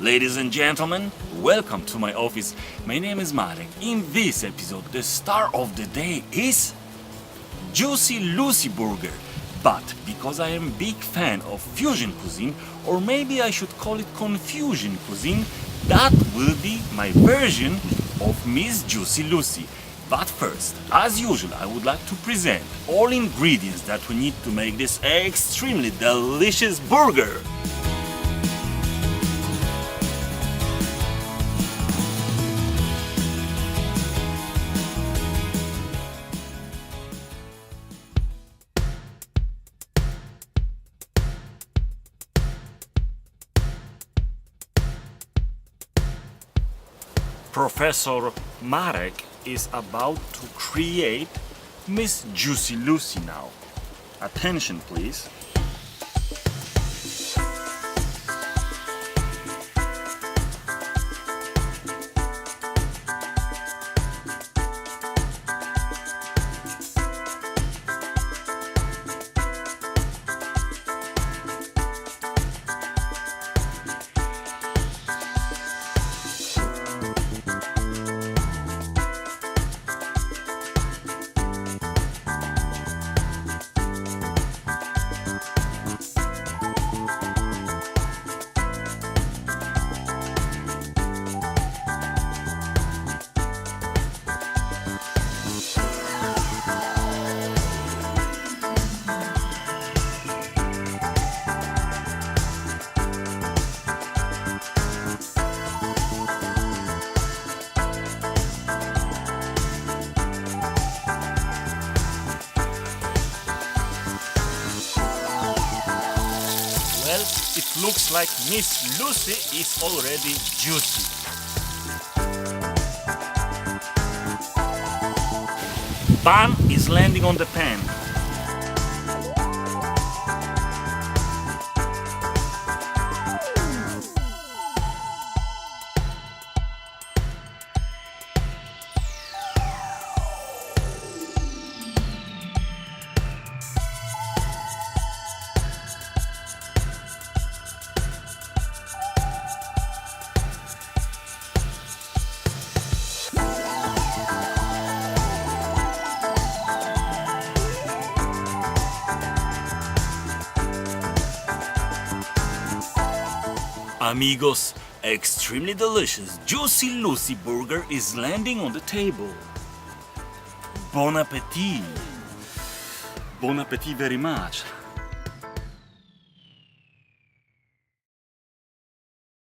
Ladies and gentlemen, welcome to my office. My name is Marek. In this episode, the star of the day is Juicy Lucy Burger. But because I am a big fan of fusion cuisine, or maybe I should call it confusion cuisine, that will be my version of Miss Juicy Lucy. But first, as usual, I would like to present all ingredients that we need to make this extremely delicious burger. Professor Marek is about to create Miss Juicy Lucy now. Attention, please. Well, it looks like Miss Lucy is already juicy. Bun is landing on the pan. Amigos, extremely delicious Juicy Lucy burger is landing on the table. Bon appetit! Bon appetit very much.